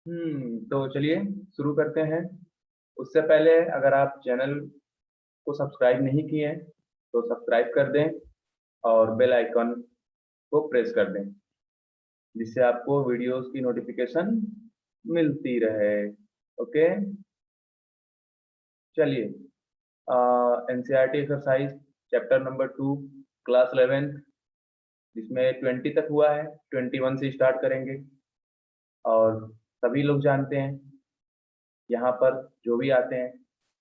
तो चलिए शुरू करते हैं। उससे पहले अगर आप चैनल को सब्सक्राइब नहीं किए हैं तो सब्सक्राइब कर दें और बेल आइकन को प्रेस कर दें, जिससे आपको वीडियोस की नोटिफिकेशन मिलती रहे। ओके, चलिए। NCERT exercise chapter number 2, class 11, जिसमें 20 तक हुआ है, 21 से स्टार्ट करेंगे। और सभी लोग जानते हैं यहाँ पर जो भी आते हैं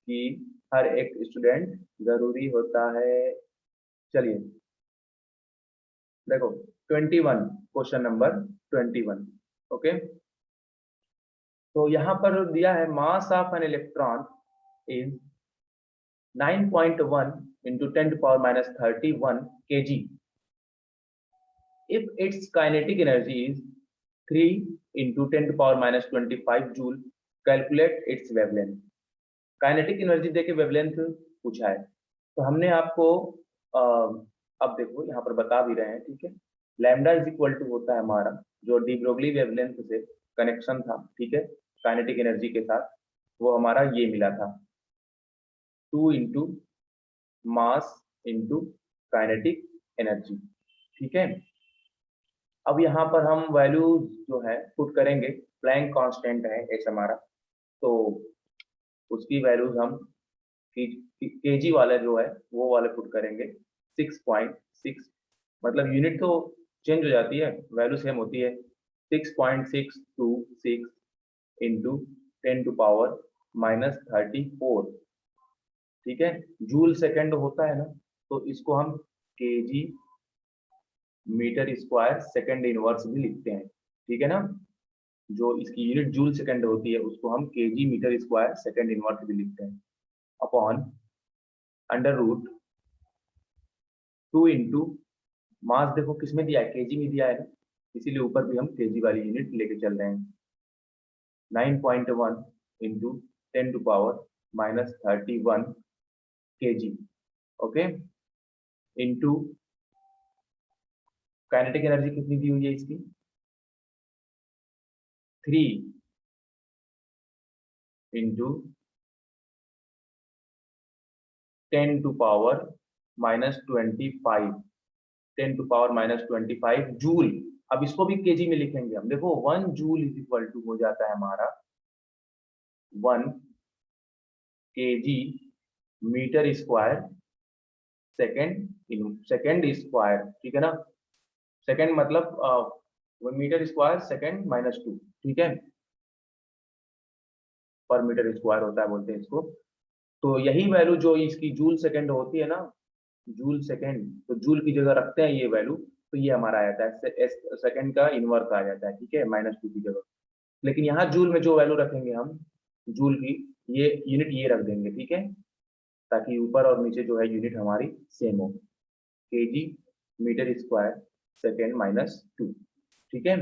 कि हर एक स्टूडेंट जरूरी होता है। चलिए देखो, 21, क्वेश्चन नंबर 21। ओके, तो यहाँ पर दिया है mass of N electron is 9.1 into 10 to power minus 31 kg if its kinetic energy is 3 into 10 to power minus 25 joule. Calculate its wavelength. Kinetic energy देके वेवलेंथ पूछा है, तो हमने आपको अब देखो यहाँ पर बता भी रहे हैं, ठीक है। लैम्डा इज इक्वल टू होता है हमारा जो डी ब्रोगली वेवलेंथ से कनेक्शन था, ठीक है, काइनेटिक एनर्जी के साथ, वो हमारा ये मिला था 2 into mass into kinetic energy, ठीक है। अब यहाँ पर हम वैल्यू जो है पुट करेंगे। प्लैंक कांस्टेंट है एच हमारा, तो उसकी वैल्यूज हम केजी वाला जो है वो वाले पुट करेंगे 6.6। मतलब यूनिट तो चेंज हो जाती है, वैल्यू सेम होती है। 6.626 इंटू 10 टू पावर माइनस 34, ठीक है। जूल सेकेंड होता है ना, तो इसको हम KG metre square second inverse भी लिखते हैं, ठीक है ना। जो इसकी यूनिट जूल सेकेंड होती है उसको हम KG metre square second inverse भी लिखते हैं, upon under root 2 into mass, देखो किसमें दिया है, केजी में दिया है ना, इसीलिए ऊपर भी हम केजी वाली यूनिट लेके चल रहे हैं। 9.1 into 10 to power minus 31 KG, okay, into kinetic energy कितनी दी हुई है इसकी 3 into 10 to power minus 25, 10 to power minus 25 joule. अब इसको भी केजी में लिखेंगे हम, देखो 1 जूल इज इक्वल टू हो जाता है हमारा 1 KG metre square second square, ठीक है ना। सेकेंड मतलब मीटर स्क्वायर सेकेंड माइनस 2, ठीक है, पर मीटर स्क्वायर होता है बोलते हैं इसको। तो यही वैल्यू जो इसकी जूल सेकेंड होती है ना, जूल सेकेंड, तो जूल की जगह रखते हैं ये वैल्यू, तो ये हमारा आ जाता है सेकेंड का इनवर्स आ जाता है, ठीक है, -2 की जगह। लेकिन यहाँ जूल में जो वैल्यू रखेंगे हम जूल की, ये यूनिट ये रख देंगे, ठीक है, ताकि ऊपर और नीचे जो है यूनिट हमारी सेम हो, KG metre square second minus 2, ठीक है।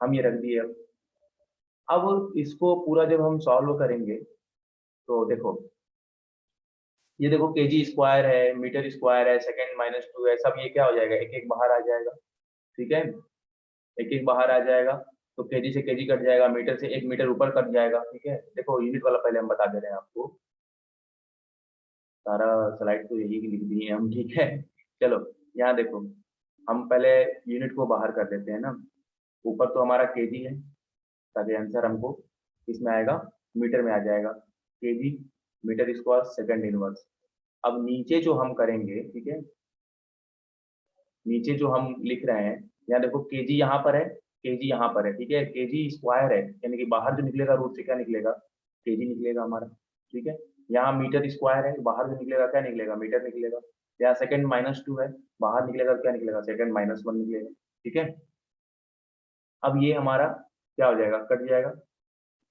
हम ये रख दिए। अब इसको पूरा जब हम सॉल्व करेंगे तो देखो, ये देखो केजी स्क्वायर है, मीटर स्क्वायर है, सेकेंड माइनस 2 है, सब ये क्या हो जाएगा, एक एक बाहर आ जाएगा, ठीक है, एक एक बाहर आ जाएगा। तो केजी से केजी कट जाएगा, मीटर से 1 मीटर ऊपर कट जाएगा, ठीक है। देखो यूनिट वाला पहले हम बता दे रहे हैं आपको, सारा स्लाइड तो यही लिख दिए हैं हम, ठीक है। चलो यहाँ देखो, हम पहले यूनिट को बाहर कर देते हैं ना। ऊपर तो हमारा केजी है, ताकि आंसर हमको किसमें आएगा, मीटर में आ जाएगा, KG metre square second inverse. अब नीचे जो हम करेंगे, ठीक है, नीचे जो हम लिख रहे हैं, यहाँ देखो केजी यहाँ पर है, केजी यहाँ पर है, ठीक है, केजी स्क्वायर है, यानी कि बाहर जो निकलेगा रूट से क्या निकलेगा, केजी निकलेगा हमारा, ठीक है। यहाँ मीटर स्क्वायर है, बाहर जो निकलेगा क्या निकलेगा, मीटर निकलेगा। यहाँ सेकंड -2 है, बाहर निकलेगा क्या निकलेगा, सेकंड -1 निकलेगा, ठीक है। अब ये हमारा क्या हो जाएगा, कट जाएगा,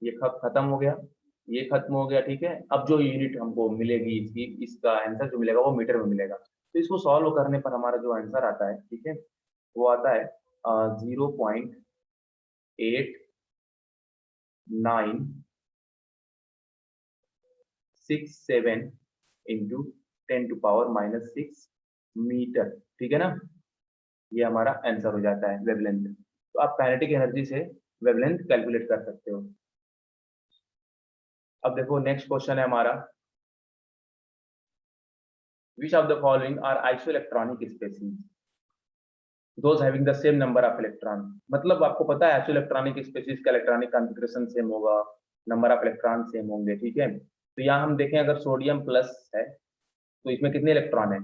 ये खत्म हो गया, ये खत्म हो गया, ठीक है। अब जो यूनिट हमको मिलेगी इसकी, इसका आंसर जो मिलेगा वो मीटर में मिलेगा। तो इसको सॉल्व करने पर हमारा जो आंसर आता है, ठीक है, वो आता है 0.8967 इंटू 10 टू पावर -6 मीटर, ठीक है ना। ये हमारा आंसर हो जाता है वेवलेंथ। तो आप काइनेटिक एनर्जी से वेवलेंथ कैलकुलेट कर सकते हो। अब देखो नेक्स्ट क्वेश्चन है हमारा, which of the following are isoelectronic species those having the same number of electron। मतलब आपको पता है isoelectronic species का इलेक्ट्रॉनिक कॉन्फ़िगरेशन सेम होगा, नंबर ऑफ इलेक्ट्रॉन सेम होंगे, ठीक है। तो यहाँ हम देखें अगर सोडियम प्लस है तो इसमें कितने इलेक्ट्रॉन है,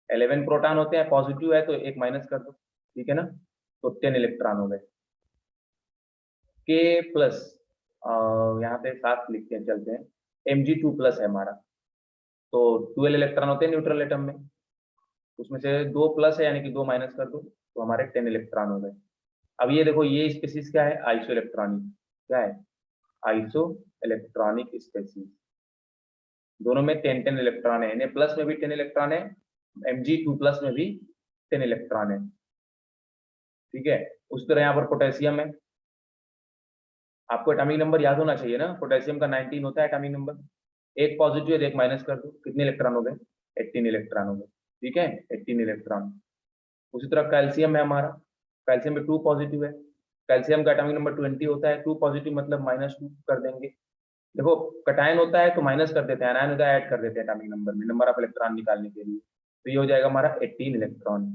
11 प्रोटॉन होते हैं, पॉजिटिव है तो एक माइनस कर दो, ठीक है ना, तो 10 इलेक्ट्रॉन हो गए। के प्लस यहाँ पे 7 लिखते हैं, चलते हैं, Mg2 प्लस है हमारा, तो 12 इलेक्ट्रॉन होते हैं न्यूट्रल एटम में, उसमें से 2 प्लस है यानी कि 2 माइनस कर दो तो हमारे 10 इलेक्ट्रॉन हो गए। अब ये देखो ये स्पीसीज क्या है, आइसो इलेक्ट्रॉनिक, क्या है, आइसो इलेक्ट्रॉनिक स्पीसीज, दोनों में 10 इलेक्ट्रॉन है, Na प्लस में भी 10 इलेक्ट्रॉन है, Mg2 प्लस में भी 10 इलेक्ट्रॉन है, ठीक है। उस तरह यहाँ पर पोटेशियम है, आपको एटॉमिक नंबर याद होना चाहिए ना, पोटेशियम का 19 होता है एटॉमिक नंबर, एक पॉजिटिव है, एक माइनस कर दो, कितने इलेक्ट्रॉन हो गए, 18 इलेक्ट्रॉन हो गए, ठीक है, 18 इलेक्ट्रॉन। उसी तरह कैल्शियम है हमारा, कैल्शियम में 2 पॉजिटिव है, कैल्शियम का एटॉमिक नंबर 20 होता है, 2 पॉजिटिव मतलब -2 कर देंगे। देखो कटायन होता है तो माइनस कर देते हैं, आयन होता है ऐड कर देते हैं एटॉमिक नंबर में, नंबर ऑफ इलेक्ट्रॉन निकालने के लिए, तो ये हो जाएगा हमारा 18 इलेक्ट्रॉन।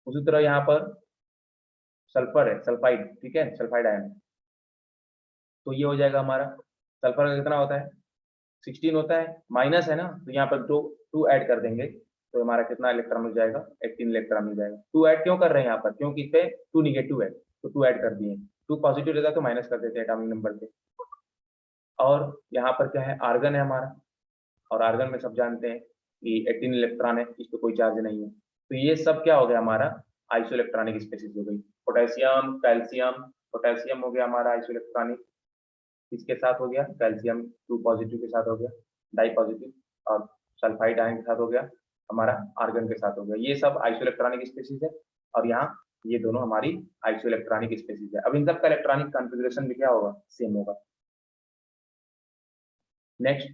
उसी तरह यहाँ पर सल्फर है, सल्फाइड, ठीक है, सल्फाइड आयन, तो ये हो जाएगा हमारा, सल्फर का कितना होता है, 16 होता है, माइनस है ना, तो यहाँ पर 2 ऐड कर देंगे तो हमारा कितना इलेक्ट्रॉन मिल जाएगा, 18 इलेक्ट्रॉन मिल जाएगा। 2 ऐड क्यों कर रहे हैं यहाँ पर, क्योंकि इस पे 2 निगेटिव है तो 2 ऐड कर दिए, 2 पॉजिटिव रहता तो माइनस कर देते हैं एटॉमिक नंबर पे। और यहाँ पर क्या है, आर्गन है हमारा, और आर्गन में सब जानते हैं कि 18 इलेक्ट्रॉन है, इस पे कोई चार्ज नहीं है, तो ये सब क्या हो गया हमारा, आइसो इलेक्ट्रॉनिक स्पीसीज हो गई। पोटेशियम, कैल्शियम, पोटेशियम हो गया हमारा आइसो इलेक्ट्रॉनिक, इसके साथ हो गया, कैल्शियम 2 पॉजिटिव के साथ हो गया, डाई पॉजिटिव, और सल्फाइड आयन के साथ हो गया, हमारा आर्गन के साथ हो गया, ये सब आइसो इलेक्ट्रॉनिक स्पीसीज है। और यहाँ ये दोनों हमारी आइसो इलेक्ट्रॉनिक स्पीसीज है। अब इन सब का इलेक्ट्रॉनिक कॉन्फ़िगरेशन भी क्या होगा, सेम होगा। नेक्स्ट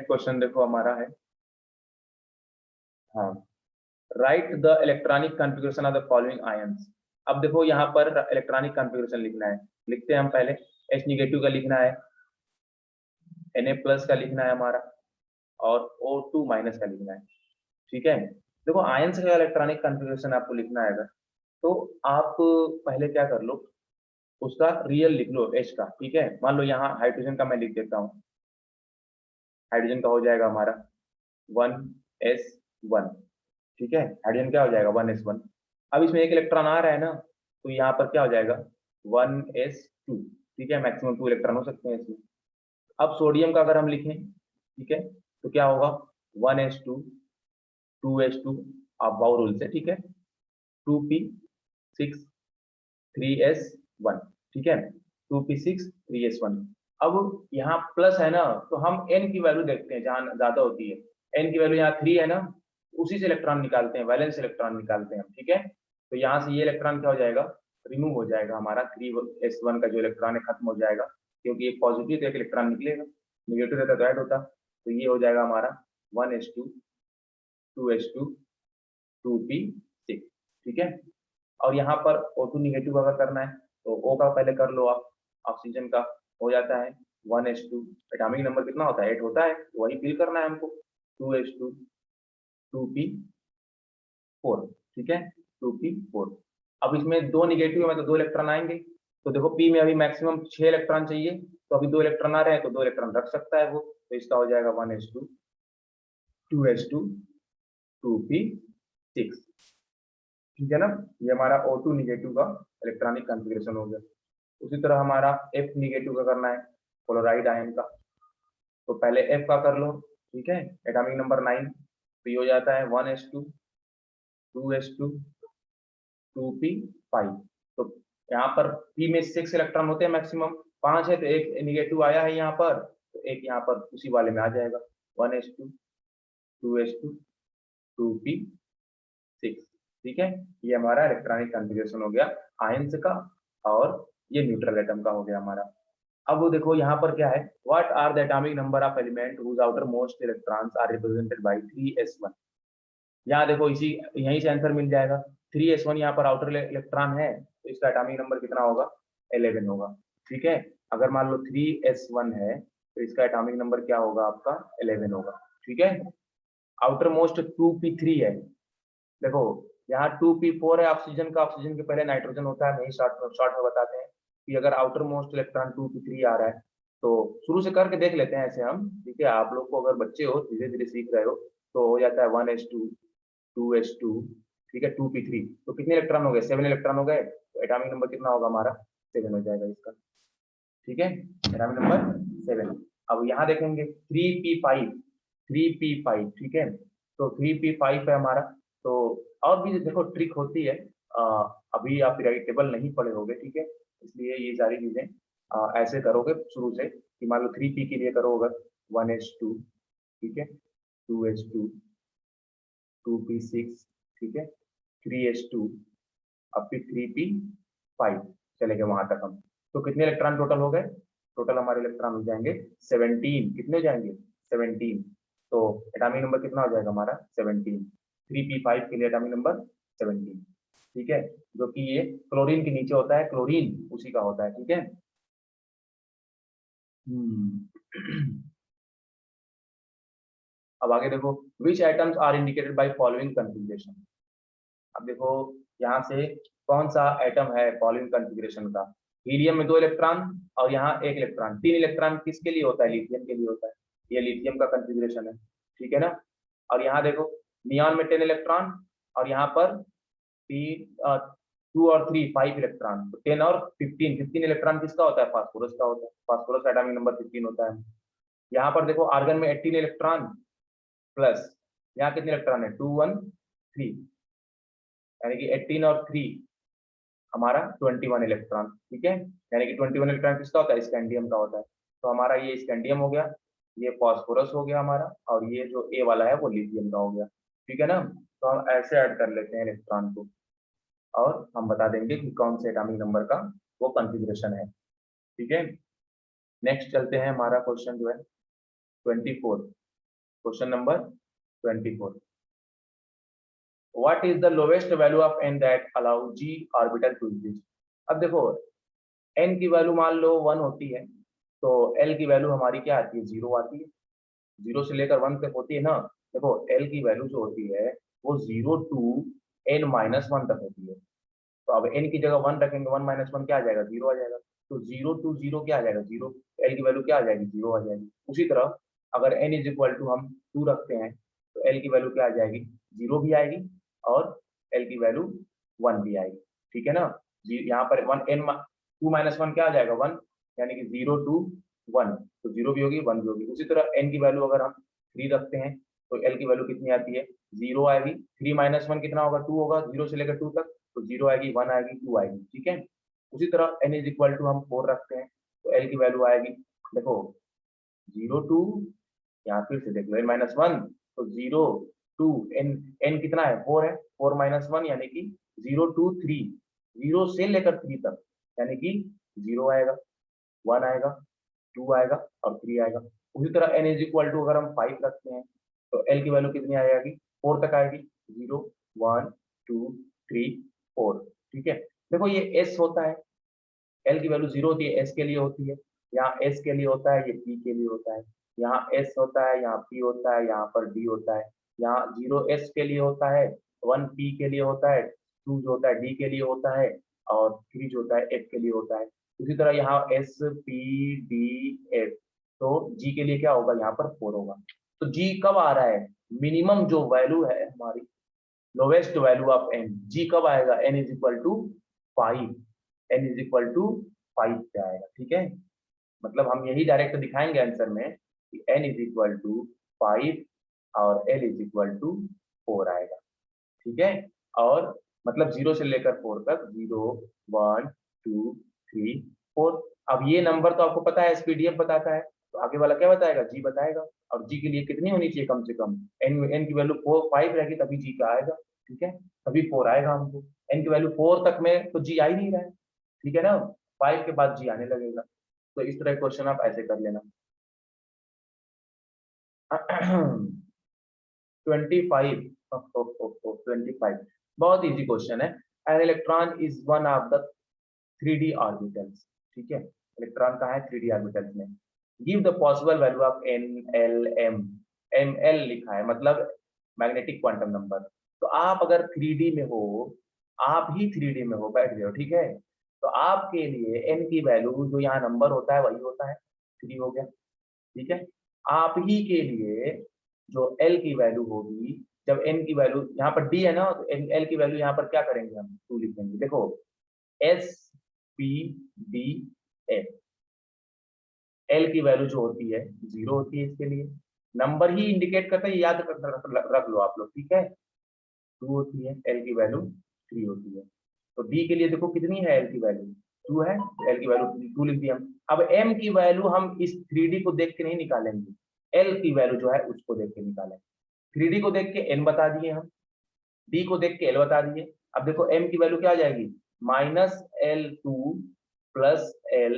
क्वेश्चन देखो हमारा है, हाँ, right the electronic configuration of the following ions. अब देखो यहाँ पर इलेक्ट्रॉनिक कॉन्फ़िगरेशन लिखना है, लिखते हैं हम पहले, H निगेटिव का लिखना है, Na प्लस का लिखना है हमारा, और O2 माइनस का लिखना है, ठीक है। देखो आयंस का इलेक्ट्रॉनिक कॉन्फ़िगरेशन आपको लिखना है अगर, तो आप पहले क्या कर लो, उसका रियल लिख लो H का, ठीक है। मान लो यहाँ हाइड्रोजन का मैं लिख देता हूँ, हाइड्रोजन का हो जाएगा हमारा 1s1, ठीक है, हाइड्रोजन क्या हो जाएगा 1s1। अब इसमें एक इलेक्ट्रॉन आ रहा है ना, तो यहाँ पर क्या हो जाएगा 1s2, ठीक है, मैक्सिमम 2 इलेक्ट्रॉन हो सकते हैं इसमें। अब सोडियम का अगर हम लिखें, ठीक है, तो क्या होगा 1s2, 2s2, आप बाउ रूल से, ठीक है, 2p6, 3s1, ठीक है, 2p6, 3s1। अब यहाँ प्लस है ना, तो हम n की वैल्यू देखते हैं जहां ज्यादा होती है, n की वैल्यू यहाँ 3 है ना, उसी से इलेक्ट्रॉन निकालते हैं, वैलेंस इलेक्ट्रॉन निकालते हैं हम, ठीक है। तो यहाँ से ये इलेक्ट्रॉन क्या हो जाएगा, रिमूव हो जाएगा, हमारा 3s1 का जो इलेक्ट्रॉन है खत्म हो जाएगा, क्योंकि एक पॉजिटिव तो एक इलेक्ट्रॉन निकलेगा, निगेटिव रहता तो ऐड होता, तो ये हो जाएगा हमारा 1s2, 2s2, 2p6, ठीक है। और यहाँ पर O2 निगेटिव अगर करना है तो O का पहले कर लो आप, ऑक्सीजन का हो जाता है 1s2, एटॉमिक नंबर कितना होता है 8 होता है, वही फिल करना है हमको, 2s2, 2p4, ठीक है, 2p4। अब इसमें 2 निगेटिव में तो 2 इलेक्ट्रॉन आएंगे, तो देखो p में अभी मैक्सिमम 6 इलेक्ट्रॉन चाहिए, तो अभी 2 इलेक्ट्रॉन आ रहे हैं तो 2 इलेक्ट्रॉन रख सकता है वो, तो इसका हो जाएगा 1s2, 2s2, 2p6, ठीक है ना। ये हमारा O2 निगेटिव का इलेक्ट्रॉनिक कॉन्फ़िगरेशन हो गया। उसी तरह हमारा F निगेटिव का करना है, क्लोराइड आयन का, तो पहले F का कर लो, ठीक है, एटॉमिक नंबर 9, तो ये हो जाता है 1s2, 2s2, 2p5। तो यहाँ पर p में 6 इलेक्ट्रॉन होते हैं मैक्सिमम, 5 है तो एक निगेटिव आया है यहाँ पर, तो एक यहाँ पर उसी वाले में आ जाएगा 1s2, 2s2, 2p6, ठीक है। ये हमारा इलेक्ट्रॉनिक कॉन्फ़िगरेशन हो गया आयंस का, और ये न्यूट्रल एटम का हो गया हमारा। अब वो देखो यहाँ पर क्या है, what are the atomic number of element whose outer most electrons are represented by 3s1। यहाँ देखो इसी यहीं से आंसर मिल जाएगा, 3s1 यहाँ पर आउटर इलेक्ट्रॉन है, तो इसका एटॉमिक नंबर कितना होगा? 11 होगा। ठीक है, अगर मान लो 3s1 है तो इसका एटॉमिक नंबर क्या होगा? आपका 11 होगा। ठीक है, आउटर मोस्ट 2p3 है। देखो यहाँ 2p4 है ऑक्सीजन का, ऑक्सीजन के पहले नाइट्रोजन होता है, नहीं शॉर्ट में बताते हैं कि अगर आउटर मोस्ट इलेक्ट्रॉन 2p3 आ रहा है तो शुरू से करके देख लेते हैं ऐसे हम। ठीक है, आप लोग को अगर बच्चे हो, धीरे धीरे सीख रहे हो, तो हो जाता है 1s2 2s2, ठीक है 2p3, तो कितने इलेक्ट्रॉन हो गए? 7 इलेक्ट्रॉन हो गए, तो एटॉमिक नंबर कितना होगा हमारा? 7 हो जाएगा इसका। ठीक है, एटॉमिक नंबर 7। अब यहाँ देखेंगे 3p5, 3p5, ठीक है, तो 3p5 है हमारा। तो और भी देखो ट्रिक होती है, अभी आप पीरियोडिक टेबल नहीं पढ़े होगे, ठीक है, इसलिए ये सारी चीजें ऐसे करोगे शुरू से कि मान लो 3p के लिए करो अगर 1s2, ठीक है, 2s2, 2p6, ठीक है, 3s2, अब फिर 3p5 चलेंगे वहां तक हम। तो कितने इलेक्ट्रॉन टोटल हो गए? टोटल हमारे इलेक्ट्रॉन हो जाएंगे 17। कितने हो जाएंगे? 17। तो एटॉमिक नंबर कितना हो जाएगा हमारा? 17। 3p5 के लिए एटॉमिक नंबर 17। ठीक है, जो कि ये क्लोरीन के नीचे होता है, क्लोरीन उसी का होता है। ठीक है, अब आगे देखो, which items are indicated by following configuration. अब देखो यहाँ से कौन सा एटम है फॉलोइंग कॉन्फ़िगरेशन का? हीलियम में 2 इलेक्ट्रॉन और यहाँ 1 इलेक्ट्रॉन, 3 इलेक्ट्रॉन किसके लिए होता है? लिथियम के लिए होता है। ये लिथियम का कॉन्फ़िगरेशन है। ठीक है ना, और यहाँ देखो नियॉन में 10 इलेक्ट्रॉन और यहाँ पर 2 और 3 5 इलेक्ट्रॉन, तो 10 और 15 इलेक्ट्रॉन किसका होता है? फास्फोरस का होता है। फास्फोरस का एटॉमिक नंबर 15 होता है। यहाँ पर देखो आर्गन में 18 इलेक्ट्रॉन प्लस यहाँ कितने इलेक्ट्रॉन है? 2 1 3, यानी कि 18 और 3 हमारा 21 इलेक्ट्रॉन। ठीक है, यानी कि 21 इलेक्ट्रॉन किसका होता है? स्कैंडियम का होता है। तो हमारा ये स्कैंडियम हो गया, ये फास्फोरस हो गया हमारा, और ये जो ए वाला है वो लिथियम का हो गया। ठीक है ना, तो हम ऐसे ऐड कर लेते हैं इलेक्ट्रॉन को और हम बता देंगे कि कौन से एटॉमिक नंबर का वो कॉन्फ़िगरेशन है। ठीक है, नेक्स्ट चलते हैं, हमारा क्वेश्चन जो है 24, question number 24। What is the lowest value of n that allow g orbital to exist? अब देखो n की वैल्यू मान लो 1 होती है, तो l की वैल्यू हमारी क्या आती है? 0 आती है। 0 से लेकर 1 तक होती है ना। देखो l की वैल्यू जो होती है वो 0 टू n-1 तक होती है। तो अब n की जगह 1 रखेंगे, 1 - 1 क्या आ जाएगा? 0 आ जाएगा। तो 0 टू 0 क्या आ जाएगा? 0। l की वैल्यू क्या आ जाएगी? 0 आ जाएगी। उसी तरह अगर n इज इक्वल टू हम 2 रखते हैं तो l की वैल्यू क्या आ जाएगी? 0 भी आएगी और l की वैल्यू 1 भी आएगी। ठीक है ना, यहाँ पर 2 - 1 क्या आ जाएगा? 1, यानी कि 0 टू 1, तो 0 भी होगी 1 भी होगी। उसी तरह n की वैल्यू अगर हम 3 रखते हैं तो l की वैल्यू कितनी आती है? 0 आएगी। 3 - 1 कितना होगा? 2 होगा, 0 से लेकर 2 तक, तो 0 आएगी, 1 आएगी, 2 आएगी। ठीक है, उसी तरह n इज इक्वल टू हम 4 रखते हैं तो l की वैल्यू आएगी, देखो 0 टू, यहाँ फिर से देख लो n-1, तो 0 टू n कितना है? 4 है, 4 - 1 यानी कि 0 टू 3, 0 से लेकर 3 तक, यानी कि 0 आएगा, 1 आएगा, 2 आएगा और 3 आएगा। उसी तरह n इज इक्वल टू अगर हम 5 रखते हैं तो l की वैल्यू कितनी आएगी? 4 तक आएगी, 0 1 2 3 4। ठीक है, देखो ये s होता है, l की वैल्यू 0 होती है, s के लिए होती है, यहाँ s के लिए होता है, ये p के लिए होता है, यहाँ s होता है, यहाँ p होता है, यहाँ पर d होता है, यहाँ 0 s के लिए होता है, 1 p के लिए होता है, 2 जो होता है d के लिए होता है और 3 जो होता है f के लिए होता है। उसी तरह यहाँ s p d f, तो g के लिए क्या होगा? यहाँ पर 4 होगा। तो g कब आ रहा है? मिनिमम जो वैल्यू है हमारी, lowest value of n, g कब आएगा? n is equal to 5, n is equal to 5 पे आएगा। ठीक है, मतलब हम यही डायरेक्ट दिखाएंगे आंसर में कि n इज इक्वल टू 5 और l इज इक्वल टू 4 आएगा। ठीक है, और मतलब 0 से लेकर 4 तक, 0 1 2 3 4। अब ये नंबर तो आपको पता है, एसपीडीएफ बताता है, तो आगे वाला क्या बताएगा? जी बताएगा। और जी के लिए कितनी होनी चाहिए? कम से कम n की वैल्यू 5 रहेगी तभी जी का आएगा। ठीक है, तभी 4 आएगा हमको। n की वैल्यू 4 तक में तो जी आ ही नहीं रहा है। ठीक है ना, 5 के बाद जी आने लगेगा। तो इस तरह क्वेश्चन आप ऐसे कर लेना। 25, 25, बहुत इजी क्वेश्चन है। An electron is one of the 3D orbitals, ठीक है, इलेक्ट्रॉन कहाँ है 3D ऑर्बिटल्स में। Give the possible value of n l m, m l लिखा है मतलब मैग्नेटिक क्वांटम नंबर। तो आप अगर 3D में हो, आप ही 3D में हो, बैठ गए हो, ठीक है, तो आपके लिए एन की वैल्यू जो यहाँ नंबर होता है वही होता है, 3 हो गया, ठीक है। आप ही के लिए जो एल की वैल्यू होगी, जब एन की वैल्यू यहाँ पर डी है ना, तो एल की वैल्यू यहाँ पर क्या करेंगे हम, 2 लिखेंगे। देखो S P D F, L की वैल्यू जो होती है 0 होती है, इसके लिए नंबर ही इंडिकेट करता है, याद रख लो आप लोग, ठीक है। 2 होती है, एल की वैल्यू 3 होती है। तो डी के लिए देखो कितनी है एल की वैल्यू, 2 है, तो एल की वैल्यू 2 लिख दिया हम। अब एम की वैल्यू हम इस 3D को देख के नहीं निकालेंगे, एल की वैल्यू जो है उसको देख के निकालेंगे। 3D को देख के एन बता दिए हम, डी को देख के एल बता दिए। अब देखो एम की वैल्यू क्या आ जाएगी, -L2 प्लस एल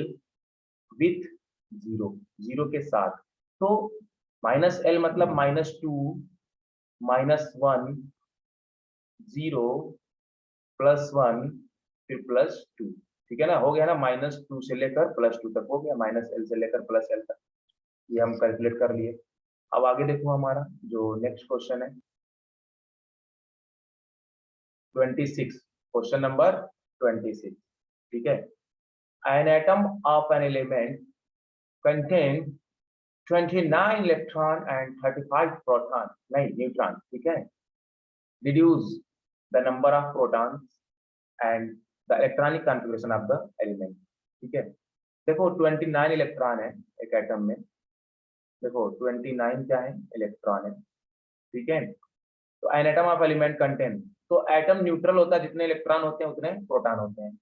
विथ 0, 0 के साथ। तो -L मतलब -2 -1 0 +1 फिर +2, ठीक है ना, हो गया ना, -2 से लेकर +2 तक हो गया, -L से लेकर +L तक, ये हम कैलकुलेट कर लिए। अब आगे देखो हमारा जो नेक्स्ट क्वेश्चन है 26, क्वेश्चन नंबर 26, ठीक है। An atom of an element contain 29 electron and 35 proton, नहीं न्यूट्रॉन, ठीक है। Reduce the number of protons and the electronic configuration of the element, ठीक है। देखो 29 इलेक्ट्रॉन है एक एटम में, देखो 29 क्या है, इलेक्ट्रॉन है, ठीक है। तो an atom of element contain, तो एटम न्यूट्रल होता है, जितने इलेक्ट्रॉन होते हैं उतने प्रोटॉन होते हैं।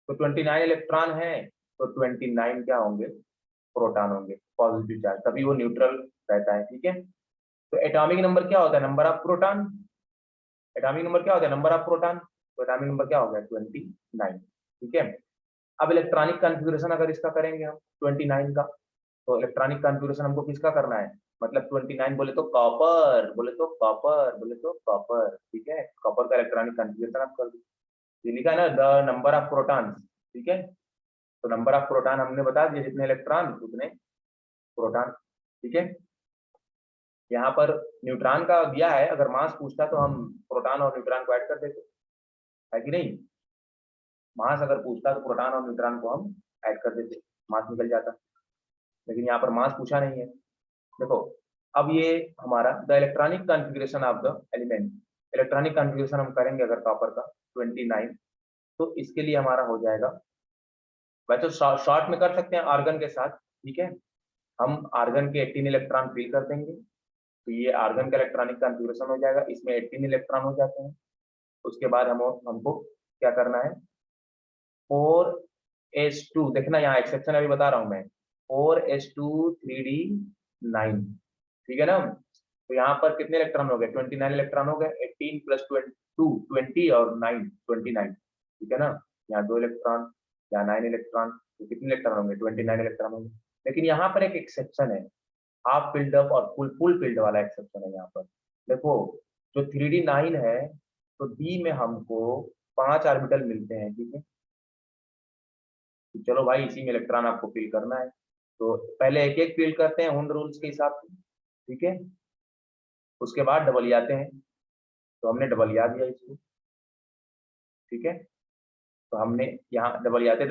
तो 29 इलेक्ट्रॉन है, तो 29 क्या होंगे, प्रोटॉन होंगे, पॉजिटिव चार्ज, तभी वो न्यूट्रल रहता है, ठीक है। तो एटॉमिक नंबर क्या होता है, number of proton, atomic number क्या होता है, नंबर ऑफ प्रोटॉन, तो एटॉमिक नंबर क्या हो गया 29, ठीक है। अब इलेक्ट्रॉनिक कॉन्फ़िगरेशन अगर इसका करेंगे हम 29 का, तो इलेक्ट्रॉनिक कॉन्फ़िगरेशन हमको किसका करना है, मतलब 29 बोले तो कॉपर, बोले तो कॉपर, बोले तो कॉपर, ठीक है, कॉपर का इलेक्ट्रॉनिक कॉन्फ़िगरेशन आप कर दो। ये लिखा है ना द नंबर ऑफ प्रोटॉन्स, ठीक है। तो नंबर ऑफ प्रोटॉन हमने बता दिया, जितने इलेक्ट्रॉन उतने प्रोटॉन, ठीक है। यहाँ पर न्यूट्रॉन का दिया है, अगर मास पूछता तो हम प्रोटॉन और न्यूट्रॉन को ऐड कर देते, है कि नहीं। मास अगर पूछता तो प्रोटॉन और न्यूट्रॉन को हम ऐड कर देते, मास निकल जाता, लेकिन यहाँ पर मास पूछा नहीं है। देखो अब ये हमारा the electronic configuration of the element, electronic configuration हम करेंगे अगर कॉपर का 29, तो इसके लिए हमारा हो जाएगा, वैसे शॉर्ट में कर सकते हैं आर्गन के साथ, ठीक है। हम आर्गन के 18 इलेक्ट्रॉन फिल कर देंगे, तो ये आर्गन का इलेक्ट्रॉनिक कॉन्फ़िगरेशन हो जाएगा, इसमें 18 इलेक्ट्रॉन हो जाते हैं। उसके बाद हमको क्या करना है, 4s2, देखना यहाँ एक्सेप्शन अभी बता रहा हूँ मैं, 4s2 3d9, ठीक है ना। तो यहाँ पर कितने इलेक्ट्रॉन हो गए, 29 इलेक्ट्रॉन हो गए, 18 प्लस 2 20 और 9 29, ठीक है ना। यहाँ 2 इलेक्ट्रॉन, यहाँ 9 इलेक्ट्रॉन, तो कितने इलेक्ट्रॉन होंगे, 29 इलेक्ट्रॉन होंगे। लेकिन यहाँ पर एक एक्सेप्शन है, हाफ फिल्ड अप और फुल फिल्ड वाला एक्सेप्शन है यहाँ पर। देखो जो 3d9 है, तो डी में हमको 5 ऑर्बिटल मिलते हैं, ठीक है। तो चलो भाई इसी में इलेक्ट्रॉन आपको फिल करना है, तो पहले एक एक फिल करते हैं उन रूल्स के हिसाब से, ठीक है। उसके बाद डबल आते हैं, तो हमने डबल दिया इसको, ठीक है। तो हमने यहाँ डबल आते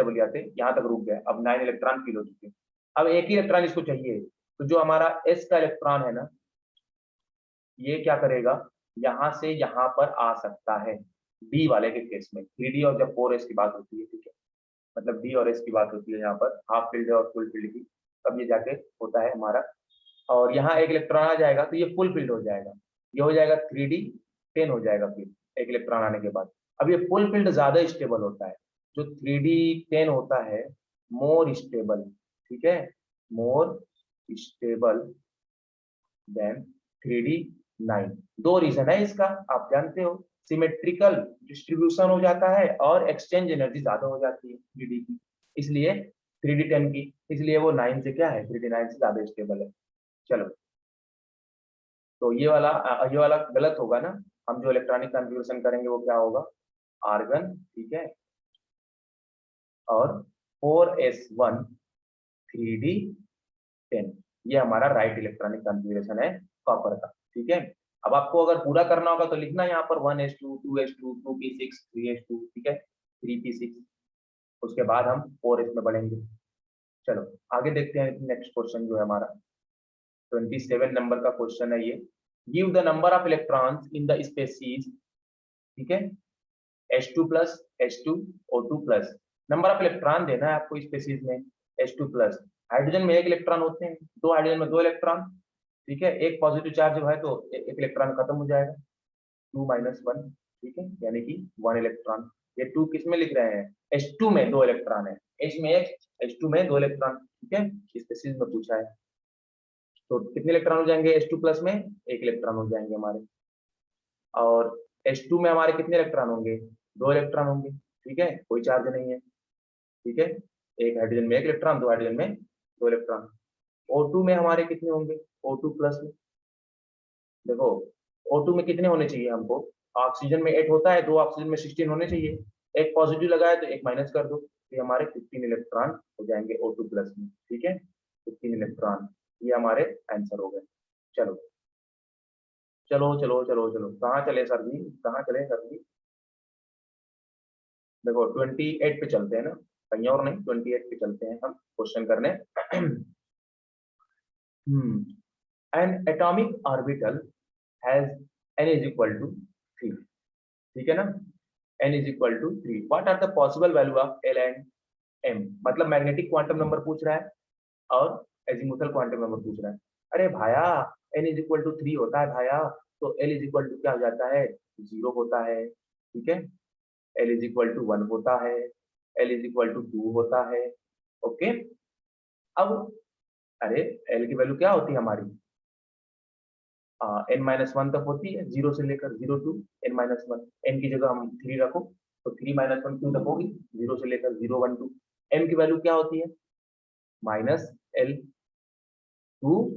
यहाँ तक रुक गए, अब 9 इलेक्ट्रॉन फिल हो चुके हैं। अब एक ही इलेक्ट्रॉन इसको चाहिए, तो जो हमारा एस का इलेक्ट्रॉन है ना, ये क्या करेगा, यहाँ से यहाँ पर आ सकता है डी वाले के केस में, 3D और जब 4s की बात होती है, ठीक है, मतलब डी और एस की बात होती है यहाँ पर, हाफ फील्ड और फुल फील्ड की, तब ये जाके होता है हमारा। और यहाँ एक इलेक्ट्रॉन आ जाएगा तो ये फुल फील्ड हो जाएगा, ये हो जाएगा 3d10 हो जाएगा फिर एक इलेक्ट्रॉन आने के बाद। अब ये फुल फील्ड ज्यादा स्टेबल होता है, जो 3d10 होता है मोर स्टेबल, ठीक है, मोर स्टेबल देन 3d9। दो रीजन है इसका, आप जानते हो, सिमेट्रिकल डिस्ट्रीब्यूशन हो जाता है और एक्सचेंज एनर्जी ज्यादा हो जाती है 3D की, इसलिए 3d10 की, इसलिए वो 9 से क्या है, 3d9 से ज्यादा स्टेबल है। चलो तो ये वाला गलत होगा ना, हम जो इलेक्ट्रॉनिक कॉन्फ़िगरेशन करेंगे वो क्या होगा, आर्गन, ठीक है, और 4s1 3d10, ये हमारा राइट इलेक्ट्रॉनिक कॉन्फ़िगरेशन है कॉपर का, ठीक है। अब आपको अगर पूरा करना होगा तो लिखना यहाँ पर 1s2 2s2 2p6 3s2, ठीक है, 3p6, उसके बाद हम 4s में बढ़ेंगे। चलो आगे देखते हैं, नेक्स्ट क्वेश्चन जो है हमारा 27 नंबर का क्वेश्चन है ये। Give the number of electrons in the species, ठीक है, H2 plus H2 O2 plus, number of electron देना है आपको स्पेसीज में, H2 प्लस, हाइड्रोजन में एक इलेक्ट्रॉन होते हैं, दो हाइड्रोजन में दो इलेक्ट्रॉन, ठीक है, एक पॉजिटिव चार्ज है तो एक इलेक्ट्रॉन खत्म हो जाएगा, 2 - 1, ठीक है, यानी कि 1 इलेक्ट्रॉन। ये 2 किस में लिख रहे हैं, H2 में दो इलेक्ट्रॉन है, H में एक, H2 में दो इलेक्ट्रॉन, ठीक है, स्पेसीज में पूछा है। तो कितने इलेक्ट्रॉन हो जाएंगे H2 प्लस में, एक इलेक्ट्रॉन हो जाएंगे हमारे, और H2 में हमारे कितने इलेक्ट्रॉन होंगे, दो इलेक्ट्रॉन होंगे, ठीक है, कोई चार्ज नहीं है, ठीक है, एक हाइड्रोजन में एक इलेक्ट्रॉन, दो हाइड्रोजन में दो इलेक्ट्रॉन। O2 में हमारे कितने होंगे, O2 प्लस में, देखो O2 में कितने होने चाहिए हमको, ऑक्सीजन में 8 होता है, दो ऑक्सीजन में 16 होने चाहिए, एक पॉजिटिव लगाए तो एक माइनस कर दो, तो ये हमारे 15 इलेक्ट्रॉन हो जाएंगे O2 प्लस में, ठीक है, 15 इलेक्ट्रॉन, ये हमारे आंसर हो गए। चलो चलो चलो चलो चलो, कहाँ चले सर जी, कहाँ चले सर जी, देखो 28 पे चलते हैं ना, कहीं और नहीं, 28 पे चलते हैं हम क्वेश्चन करने। An atomic orbital has n is equal to 3, ठीक है ना, n is equal to 3, what are the possible value of l and m, मतलब मैग्नेटिक क्वांटम नंबर पूछ रहा है और एजीमुथल क्वांटम नंबर पूछ रहा है। अरे भाया, n इज इक्वल टू 3 होता है भाया, तो l इज इक्वल टू क्या हो जाता है, 0 होता है, ठीक है, l इज इक्वल टू 1 होता है, l इज इक्वल टू 2 होता है, ओके। अब अरे l की वैल्यू क्या होती है हमारी, n-1 तक होती है, 0 से लेकर 0 टू n-1, n की जगह हम 3 रखो तो 3-1 2 तक होगी, 0 से लेकर 0 1 2, m की वैल्यू क्या होती है, -L2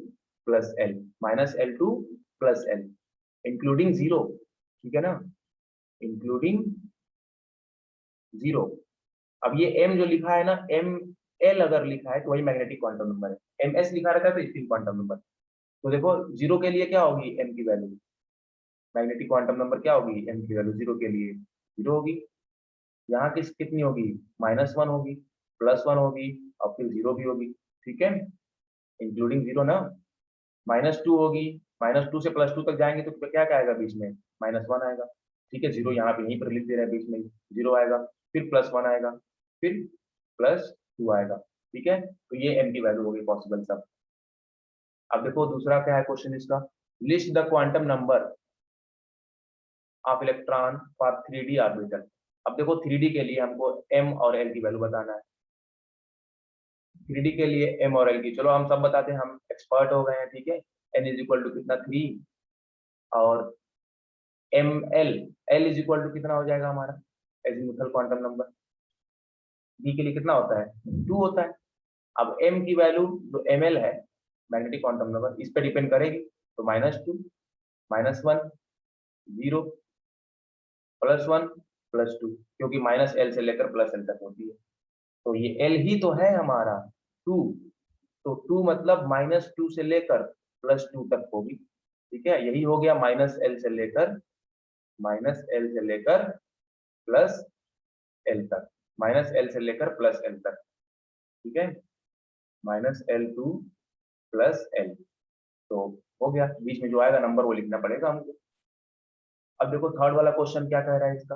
plus l, -L2 plus l, including 0, ठीक है ना, इंक्लूडिंग 0। अब ये m जो लिखा है ना, m l अगर लिखा है तो वही मैग्नेटिक क्वांटम नंबर है, ms लिखा रहता है तो स्पिन क्वांटम नंबर। तो देखो 0 के लिए क्या होगी m की वैल्यू, मैग्नेटिक क्वांटम नंबर क्या होगी, m की वैल्यू 0 के लिए 0 होगी, यहाँ कितनी होगी, -1 होगी, +1 होगी, और फिर 0 भी होगी, ठीक है, इंक्लूडिंग 0 ना, -2 होगी, -2 से +2 तक जाएंगे तो क्या क्या आएगा बीच में, -1 आएगा, ठीक है, 0 यहाँ पे यहीं पर लिख दे रहे हैं बीच में 0 आएगा, फिर +1 आएगा, फिर +2 आएगा, ठीक है, तो ये m की वैल्यू होगी पॉसिबल सब। अब देखो दूसरा क्या है क्वेश्चन इसका, list the quantum number of electron for 3D orbital. अब देखो 3D के लिए हमको m और l की वैल्यू बताना है, 3D के लिए m और l की, चलो हम सब बताते हैं, हम एक्सपर्ट हो गए हैं, ठीक है, n इज इक्वल टू कितना 3, और m l is equal to कितना हो जाएगा हमारा, एजीमुथल क्वांटम नंबर, d के लिए कितना होता है, 2 होता है। अब m की वैल्यू जो ml है, मैग्नेटिक क्वांटम नंबर, इस पे डिपेंड करेगी, तो -2 -1 0 +1 +2, क्योंकि -l से लेकर +l तक होती है, तो ये l ही तो है हमारा 2, तो 2 मतलब -2 से लेकर +2 तक होगी, ठीक है, यही हो गया -l से लेकर +l तक, -l से लेकर +l तक, ठीक है, -L2 +l, तो हो गया, बीच में जो आएगा नंबर वो लिखना पड़ेगा हमको। अब देखो थर्ड वाला क्वेश्चन क्या कह रहा है इसका,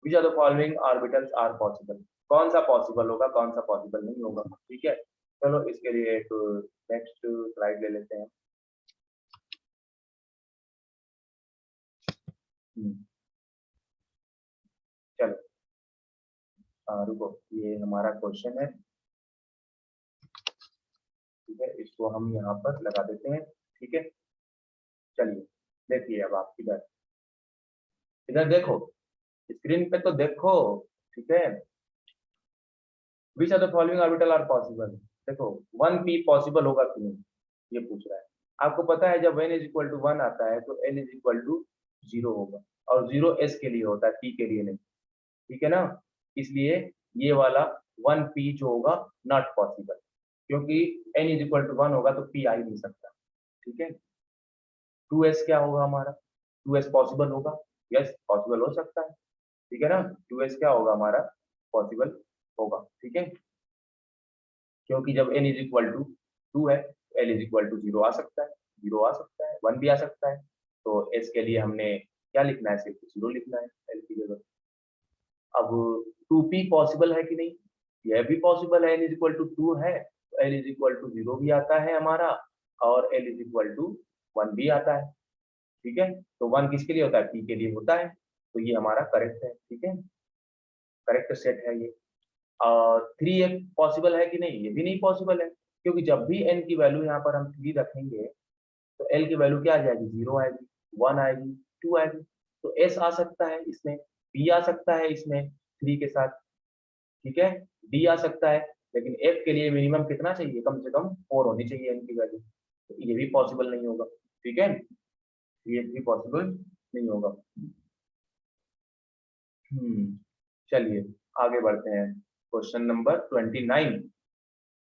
which are the following orbitals are possible, कौन सा पॉसिबल होगा कौन सा पॉसिबल नहीं होगा, ठीक है, चलो इसके लिए एक नेक्स्ट स्लाइड ले लेते हैं। हम्म, चलो रुको, ये हमारा क्वेश्चन है, ठीक है, इसको हम यहाँ पर लगा देते हैं, ठीक है, चलिए देखिए, अब आप इधर इधर देखो, स्क्रीन पे तो देखो, ठीक है, which are the following orbital are possible, देखो 1p पॉसिबल होगा कि नहीं, ये पूछ रहा है। आपको पता है जब n इज इक्वल टू 1 आता है तो l is equal to zero होगा, और जीरो एस के लिए होता है, पी के लिए नहीं, ठीक है ना। इसलिए ये वाला 1p जो होगा नॉट पॉसिबल, क्योंकि n इज इक्वल टू 1 होगा तो p आ ही नहीं सकता, ठीक है। 2s क्या होगा हमारा, 2s पॉसिबल होगा, यस पॉसिबल हो सकता है, ठीक है ना। 2s क्या होगा हमारा, पॉसिबल होगा, ठीक है, क्योंकि जब n इज इक्वल टू 2 है, l इज इक्वल टू 0 आ सकता है, 0 आ सकता है, 1 भी आ सकता है, तो s के लिए हमने क्या लिखना है, सिर्फ 0 लिखना है l की जगह। अब 2p पॉसिबल है कि नहीं, यह भी पॉसिबल है, n इज इक्वल टू 2 है, तो l इज इक्वल टू 0 भी आता है हमारा, और l इज इक्वल टू 1 भी आता है, ठीक है। तो 1 किसके लिए होता है, p के लिए होता है, तो ये हमारा करेक्ट है, ठीक है, करेक्ट सेट है ये। और 3 पॉसिबल है कि नहीं, ये भी नहीं पॉसिबल है, क्योंकि जब भी n की वैल्यू यहाँ पर हम 3 रखेंगे तो l की वैल्यू क्या आ जाएगी, 0 आएगी, 1 आएगी, 2 आएगी, तो s आ सकता है इसमें, p आ सकता है इसमें 3 के साथ, ठीक है, d आ सकता है, लेकिन f के लिए मिनिमम कितना चाहिए, कम से कम 4 होनी चाहिए n की वैल्यू, तो ये भी पॉसिबल नहीं होगा, ठीक है, ये भी पॉसिबल नहीं होगा। चलिए आगे बढ़ते हैं, question number 29,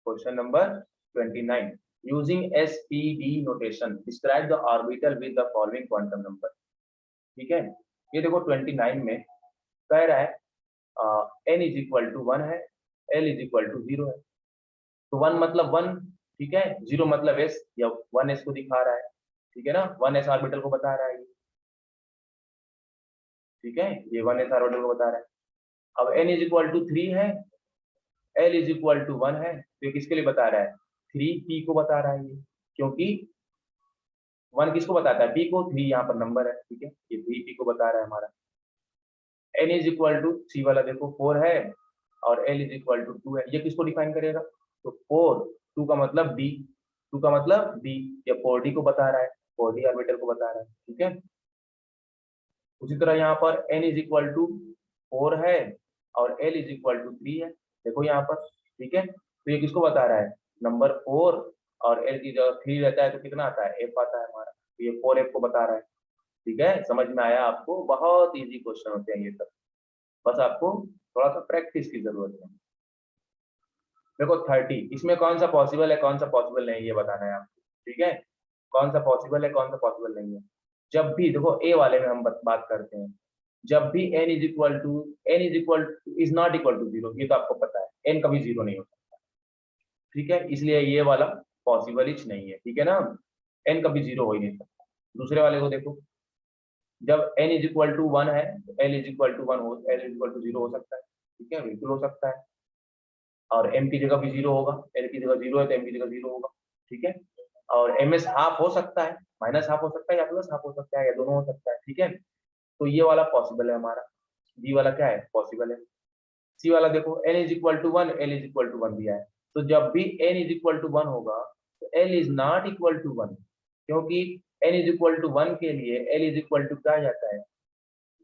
question number 29, using SPD notation describe the orbital with the following quantum number, ठीक है। ये देखो 29 में कह रहा है n इज इक्वल टू 1 है, l इज इक्वल टू 0 है, तो 1 मतलब 1, ठीक है, 0 मतलब s, या 1s को दिखा रहा है, ठीक है ना, 1s ऑर्बिटल को बता रहा है ये, ठीक है, ये 1s ऑर्बिटल को बता रहा है। अब n इज इक्वल टू 3 है, l इज इक्वल टू 1 है, तो ये किसके लिए बता रहा है, 3p को बता रहा है ये, क्योंकि 1 किसको बताता है, p को, 3 यहाँ पर नंबर है, ठीक है, ये 3p को बता रहा है हमारा। n is equal to, c वाला देखो 4 है, और l इज इक्वल टू 2 है, ये किसको डिफाइन करेगा, तो 4, 2 का मतलब d, 2 का मतलब d, ये 4d को बता रहा है, 4d ऑर्बिटल को बता रहा है, ठीक है। उसी तरह यहाँ पर n इज इक्वल टू 4 है, और l इज इक्वल टू 3 है, देखो यहाँ पर, ठीक है, तो ये किसको बता रहा है, नंबर 4, और l की जगह 3 रहता है तो कितना आता है, f आता है हमारा, तो ये 4f को बता रहा है, ठीक है, समझ में आया आपको, बहुत इजी क्वेश्चन होते हैं ये सब, बस आपको थोड़ा सा प्रैक्टिस की जरूरत है। देखो 30, इसमें कौन सा पॉसिबल है, कौन सा पॉसिबल नहीं, ये बताना है आपको, ठीक है, कौन सा पॉसिबल है, कौन सा पॉसिबल नहीं है। जब भी देखो ए वाले में हम बात करते हैं, जब भी n is equal to is not equal to 0, ये तो आपको पता है, n कभी 0 नहीं होता, ठीक है, इसलिए ये वाला पॉसिबल ही नहीं है, ठीक है ना, n कभी 0 हो ही नहीं सकता। दूसरे वाले को देखो, जब n इज इक्वल टू 1 है, तो l इज इक्वल टू 1 हो, l इज इक्वल टू 0 हो सकता है, ठीक है, बिल्कुल हो सकता है, और m की जगह भी 0 होगा, l की जगह 0 है तो m की जगह 0 होगा, ठीक है, और ms हाफ हो सकता है, माइनस हाफ हो सकता है, या प्लस हाफ हो सकता है, या दोनों हो सकता है, ठीक है, तो ये वाला पॉसिबल है हमारा, बी वाला क्या है, पॉसिबल है। सी वाला देखो, n is equal to 1, l is equal to 1 दिया है, तो जब भी n इज इक्वल टू 1 होगा तो l is not equal to 1, क्योंकि n इज इक्वल टू 1 के लिए l इज इक्वल टू क्या आ जाता है,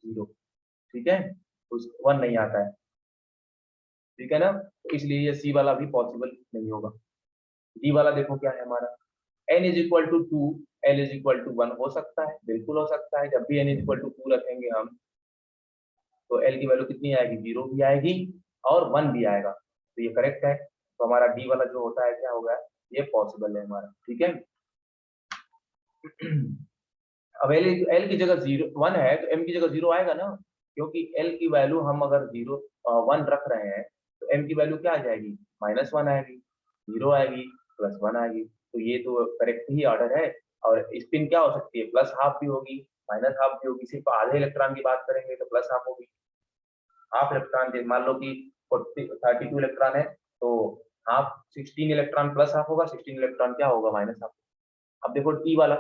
0, ठीक है, उस 1 नहीं आता है, ठीक है ना, तो इसलिए ये सी वाला भी पॉसिबल नहीं होगा। डी वाला देखो क्या है हमारा, n is equal to 2, l is equal to 1 हो सकता है, बिल्कुल हो सकता है, जब भी n इज इक्वल टू 2 रखेंगे हम, तो l की वैल्यू कितनी आएगी, 0 भी आएगी और 1 भी आएगा, तो ये करेक्ट है, तो हमारा डी वाला जो होता है क्या होगा, ये पॉसिबल है हमारा, ठीक है। अब l की जगह 1 है तो m की जगह 0 आएगा ना, क्योंकि l की वैल्यू हम अगर 1 रख रहे हैं तो m की वैल्यू क्या आ जाएगी, -1 आएगी, 0 आएगी, +1 आएगी, तो ये तो करेक्ट ही ऑर्डर है। और स्पिन क्या हो सकती है, प्लस हाफ भी होगी, माइनस हाफ भी होगी, सिर्फ आधे इलेक्ट्रॉन की बात करेंगे तो प्लस हाफ होगी, हाफ इलेक्ट्रॉन मान लो कि 32 इलेक्ट्रॉन है, तो हाफ 16 इलेक्ट्रॉन प्लस हाफ होगा, 16 इलेक्ट्रॉन क्या होगा, माइनस हाफ। अब देखो टी वाला,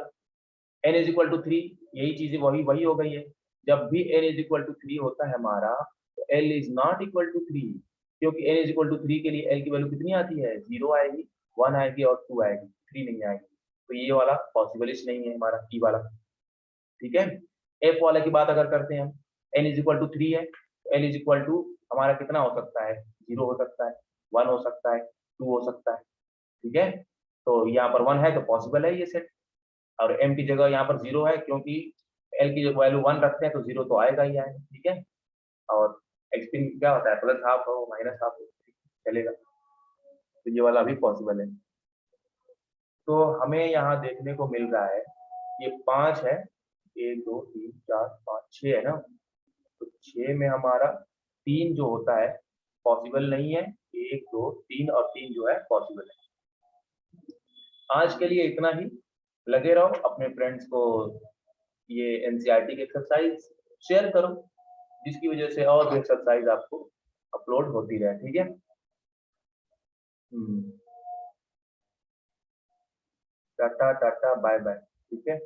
n इज इक्वल टू 3, यही चीजें वही वही हो गई है, जब भी n इज इक्वल टू 3 होता है हमारा, तो l is not equal to 3, क्योंकि n इज इक्वल टू 3 के लिए l की वैल्यू कितनी आती है, 0 आएगी, 1 आएगी और 2 आएगी, 3 नहीं आएगी, तो ये वाला पॉसिबलिस्ट नहीं है हमारा टी वाला, ठीक है। f वाले की बात अगर करते हैं हम, n इज इक्वल टू 3 है, तो l इज इक्वल टू हमारा कितना हो सकता है, 0 हो सकता है, 1 हो सकता है, 2 हो सकता है, ठीक है, तो यहाँ पर 1 है तो पॉसिबल है ये सेट, और m की जगह यहाँ पर 0 है, क्योंकि एल की जब वैल्यू 1 रखते हैं तो 0 तो आएगा ही आएगा, ठीक है। और एक्सट्रीम क्या होता है, प्लस हाफ हो माइनस हाफ हो, चलेगा। तो ये वाला भी पॉसिबल है। तो हमें यहाँ देखने को मिल रहा है ये 5 है, 1 2 3 4 5 6 है ना। तो 6 में हमारा 3 जो होता है पॉसिबल नहीं है, 1 2 3 और 3 जो है पॉसिबल है। आज के लिए इतना ही। लगे रहो अपने फ्रेंड्स को ये एनसीईआरटी की एक्सरसाइज शेयर करो, जिसकी वजह से और भी एक्सरसाइज आपको अपलोड होती रहे, ठीक है। टाटा टाटा बाय बाय, ठीक है।